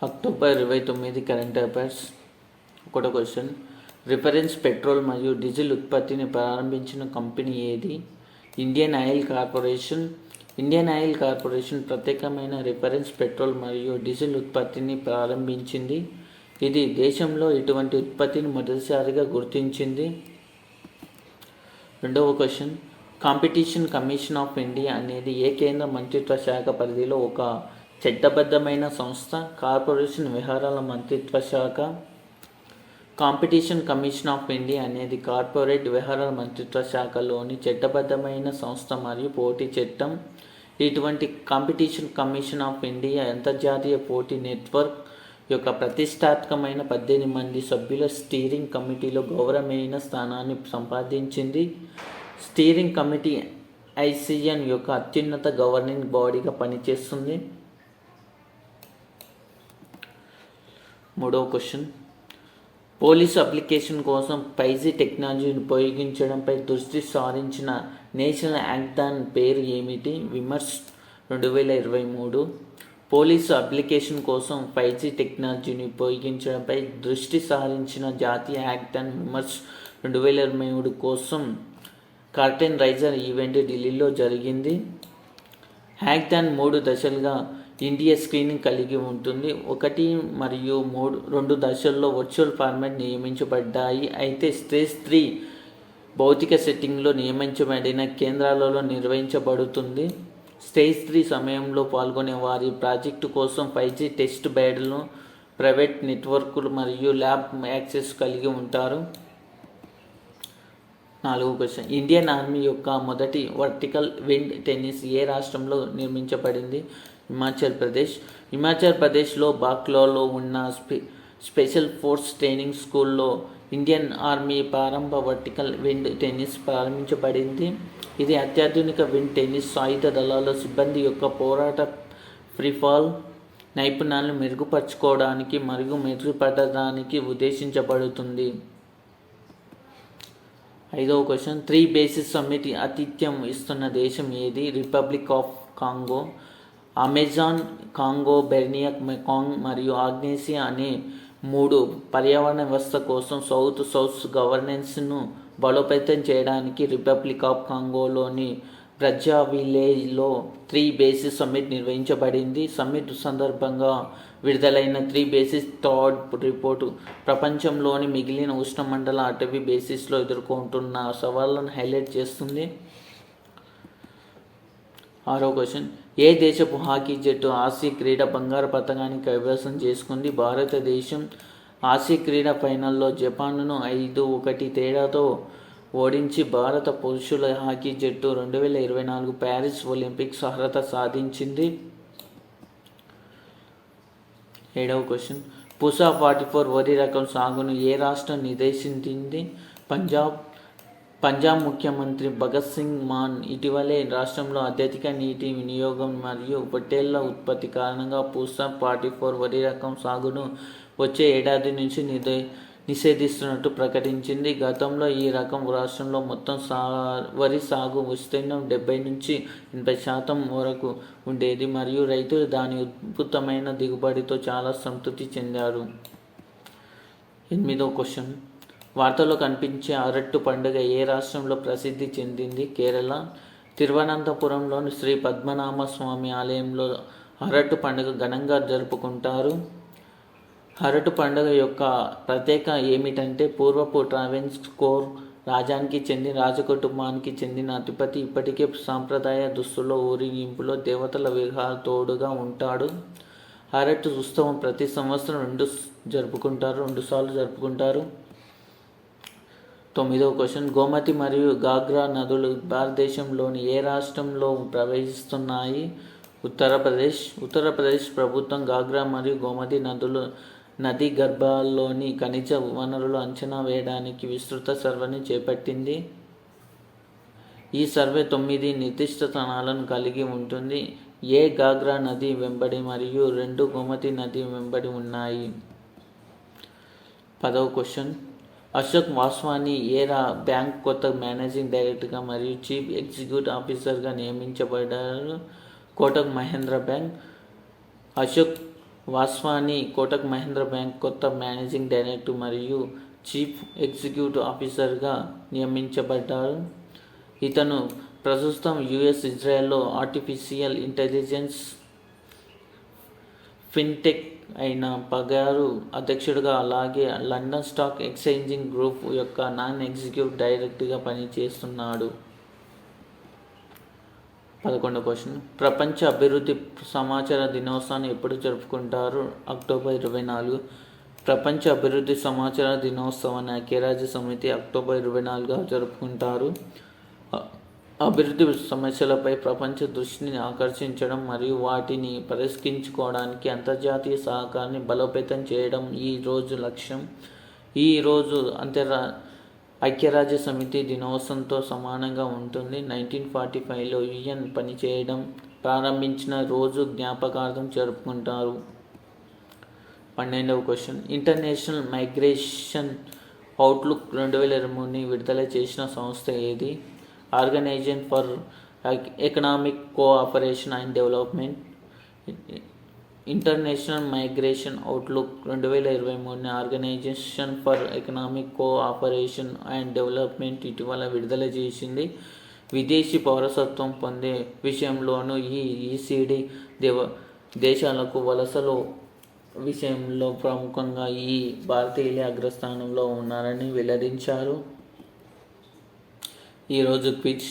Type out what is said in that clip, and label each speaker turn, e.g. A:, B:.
A: October 29 current affairs. ఒకటో question, reference petrol మరియు diesel ఉత్పత్తిని ప్రారంభించిన కంపెనీ ఏది? Indian oil corporation. Indian oil corporation ప్రత్యేకమైన రిఫరెన్స్ పెట్రోల్ మరియు డీజిల్ ఉత్పత్తిని ప్రారంభించింది. ఇది దేశంలో ఇటువంటి ఉత్పత్తిని మొదటిసారిగా గుర్తించింది. రెండవ question, competition commission of India అనేది ఏ కేంద్ర మంత్రిత్వ శాఖ పరిధిలో ఒక చట్టబద్ధమైన సంస్థ? కార్పొరేషన్ వ్యవహారాల మంత్రిత్వ శాఖ. కాంపిటీషన్ కమిషన్ ఆఫ్ ఇండియా అనేది కార్పొరేట్ వ్యవహారాల మంత్రిత్వ శాఖలోని చట్టబద్ధమైన సంస్థ మరియు పోటీ చట్టం. ఇటువంటి కాంపిటీషన్ కమిషన్ ఆఫ్ ఇండియా అంతర్జాతీయ పోటీ నెట్వర్క్ యొక్క ప్రతిష్టాత్మకమైన 18 మంది సభ్యుల స్టీరింగ్ కమిటీలో గౌరవమైన స్థానాన్ని సంపాదించింది. స్టీరింగ్ కమిటీ ఐసిఎన్ యొక్క అత్యున్నత గవర్నింగ్ బాడీగా పనిచేస్తుంది. మూడవ క్వశ్చన్, పోలీసు అప్లికేషన్ కోసం 5G టెక్నాలజీని ఉపయోగించడంపై దృష్టి సారించిన నేషనల్ యాక్థాన్ పేరు ఏమిటి? విమర్శ్ 2023. పోలీసు అప్లికేషన్ కోసం 5G టెక్నాలజీని ఉపయోగించడంపై దృష్టి సారించిన జాతీయ యాక్థాన్ విమర్శ్ 2023 కోసం కర్టెన్ రైజర్ ఈవెంట్ ఢిల్లీలో జరిగింది. హ్యాక్థాన్ 3 దశలుగా ఇండియా స్క్రీనింగ్ కలిగి ఉంటుంది. 1 మరియు 2 దశల్లో వర్చువల్ ఫార్మాట్ నియమించబడ్డాయి. అయితే స్టేజ్ 3 భౌతిక సెట్టింగ్లో నియమించబడిన కేంద్రాలలో నిర్వహించబడుతుంది. స్టేజ్ 3 సమయంలో పాల్గొనే వారి ప్రాజెక్టు కోసం 5G టెస్ట్ బెడ్లు, ప్రైవేట్ నెట్వర్క్లు మరియు ల్యాబ్ యాక్సెస్ కలిగి ఉంటారు. 4వ క్వశ్చన్, ఇండియన్ ఆర్మీ యొక్క మొదటి వర్టికల్ విండ్ టెన్నిస్ ఏ రాష్ట్రంలో నిర్మించబడింది? హిమాచల్ ప్రదేశ్. హిమాచల్ ప్రదేశ్లో బాక్లాలో ఉన్న స్పెషల్ ఫోర్స్ ట్రైనింగ్ స్కూల్లో ఇండియన్ ఆర్మీ ప్రారంభ వర్టికల్ విండ్ టెన్నిస్ ప్రారంభించబడింది. ఇది అత్యాధునిక విండ్ టెన్నిస్ సాయుధ దళాల సిబ్బంది యొక్క పోరాట ఫ్రీఫాల్ నైపుణ్యాలను మెరుగుపరచుకోవడానికి మరియు మెరుగుపరచడానికి ఉద్దేశించబడుతుంది. 5వ క్వశ్చన్, 3 బేసిస్ సమ్మిట్ ఆతిథ్యం ఇస్తున్న దేశం ఏది? Republic of Congo. Amazon, Congo, Borneo, Mekong మరియు ఆగ్నేసియా అనే 3 పర్యావరణ వ్యవస్థ కోసం సౌత్ గవర్నెన్స్ను బలోపేతం చేయడానికి రిపబ్లిక్ ఆఫ్ కాంగోలోని బ్రజావిలేలో 3 బేసిస్ సమ్మిట్ నిర్వహించబడింది. సమ్మిట్ సందర్భంగా విడుదలైన 3 బేసిస్ థర్డ్ రిపోర్టు ప్రపంచంలోని మిగిలిన ఉష్ణమండల అటవీ బేసిస్లో ఎదుర్కొంటున్న సవాళ్లను హైలైట్ చేస్తుంది. 6వ క్వశ్చన్, ఏ దేశపు హాకీ జట్టు ఆసియా క్రీడా బంగారు పతకాన్ని కైవసం చేసుకుంది? భారతదేశం. ఆసియా క్రీడా ఫైనల్లో జపాన్ను 5-1 తేడాతో ఓడించి భారత పురుషుల హాకీ జట్టు 2024 ప్యారిస్ ఒలింపిక్స్ అర్హత సాధించింది. 7వ క్వశ్చన్, పుసా 44 వరి రకం సాగును ఏ రాష్ట్రం నిర్దేశించింది? పంజాబ్ ముఖ్యమంత్రి భగత్ సింగ్ మాన్ ఇటీవలే రాష్ట్రంలో అత్యధిక నీటి వినియోగం మరియు పొట్టేళ్ల ఉత్పత్తి కారణంగా పుసా 44 వరి రకం సాగును వచ్చే ఏడాది నుంచి నిషేధిస్తున్నట్టు ప్రకటించింది. గతంలో ఈ రకం రాష్ట్రంలో మొత్తం వరి సాగు విస్తీర్ణం 70-80% వరకు ఉండేది మరియు రైతులు దాని అద్భుతమైన దిగుబడితో చాలా సంతృప్తి చెందారు. 8వ క్వశ్చన్, వార్తల్లో కనిపించే అరట్టు పండుగ ఏ రాష్ట్రంలో ప్రసిద్ధి చెందింది? కేరళ. తిరువనంతపురంలోని శ్రీ పద్మనాభ స్వామి ఆలయంలో అరట్టు పండుగ ఘనంగా జరుపుకుంటారు. అరట్టు పండుగ యొక్క ప్రత్యేకత ఏమిటంటే పూర్వపు ట్రావెన్కోర్ రాజకుటుంబానికి చెందిన అధిపతి ఇప్పటికే సాంప్రదాయ దుస్తుల్లో ఊరేగింపులో దేవతల విగ్రహాల తోడుగా ఉంటాడు. అరట్టు ఉత్సవం ప్రతి సంవత్సరం 2 సార్లు జరుపుకుంటారు. 9వ క్వశ్చన్, గోమతి మరియు గాగ్రా నదులు భారతదేశంలోని ఏ రాష్ట్రంలో ప్రవహిస్తున్నాయి? ఉత్తరప్రదేశ్ ప్రభుత్వం గాగ్రా మరియు గోమతి నదీ గర్భాల్లోని ఖనిజ వనరులు అంచనా వేయడానికి విస్తృత సర్వేని చేపట్టింది. ఈ సర్వే 9 నిర్దిష్ట స్థానాలను కలిగి ఉంటుంది. ఏ గాగ్రా నది వెంబడి మరియు 2 గోమతి నది వెంబడి ఉన్నాయి. 10వ క్వశ్చన్, అశోక్ వాస్వాని ఏ బ్యాంక్ కొత్త మేనేజింగ్ డైరెక్టర్గా మరియు చీఫ్ ఎగ్జిక్యూటివ్ ఆఫీసర్గా నియమించబడ్డారు? కోటక్ మహీంద్రా బ్యాంక్. అశోక్ వాస్వాని కోటక్ మహీంద్రా బ్యాంక్ కొత్త మేనేజింగ్ డైరెక్టర్ మరియు చీఫ్ ఎగ్జిక్యూటివ్ ఆఫీసర్గా నియమించబడ్డారు. ఇతను ప్రస్తుతం యుఎస్, ఇజ్రాయెల్లో ఆర్టిఫిషియల్ ఇంటెలిజెన్స్ ఫిన్టెక్ అయిన పగారు అధ్యక్షుడిగా, అలాగే లండన్ స్టాక్ ఎక్స్చేంజింగ్ గ్రూప్ యొక్క నాన్ ఎగ్జిక్యూటివ్ డైరెక్టర్గా పనిచేస్తున్నాడు. 11వ క్వశ్చన్. ప్రపంచ అభివృద్ధి సమాచార దినోత్సవాన్ని ఎప్పుడు జరుపుకుంటారు? అక్టోబర్ 24. ప్రపంచ అభివృద్ధి సమాచార దినోత్సవాన్ని ఐక్యరాజ్య సమితి అక్టోబర్ 24గా జరుపుకుంటారు. అభివృద్ధి సమస్యలపై ప్రపంచ దృష్టిని ఆకర్షించడం మరియు వాటిని పరిష్కరించుకోవడానికి అంతర్జాతీయ సహకారాన్ని బలోపేతం చేయడం ఈ రోజు లక్ష్యం. ఈ రోజు ఐక్యరాజ్య సమితి దినోత్సవంతో సమానంగా ఉంటుంది. 1945లో యుఎన్ పనిచేయడం ప్రారంభించిన రోజు జ్ఞాపకార్థం జరుపుకుంటారు. 12వ క్వశ్చన్. ఇంటర్నేషనల్ మైగ్రేషన్ అవుట్లుక్ 2023ని విడుదల చేసిన సంస్థ ఏది? Organisation for Economic Cooperation and Development. International Migration Outlook 2023ని Organisation for Economic Cooperation and Development ఇటీవల విడుదల చేసింది. విదేశీ పౌరసత్వం పొందే విషయంలోనూ ఈ ఈసీడీ దేశాలకు వలసల విషయంలో ప్రముఖంగా ఈ భారతీయులే అగ్రస్థానంలో ఉన్నారని వెల్లడించారు. ఈరోజు క్విజ్.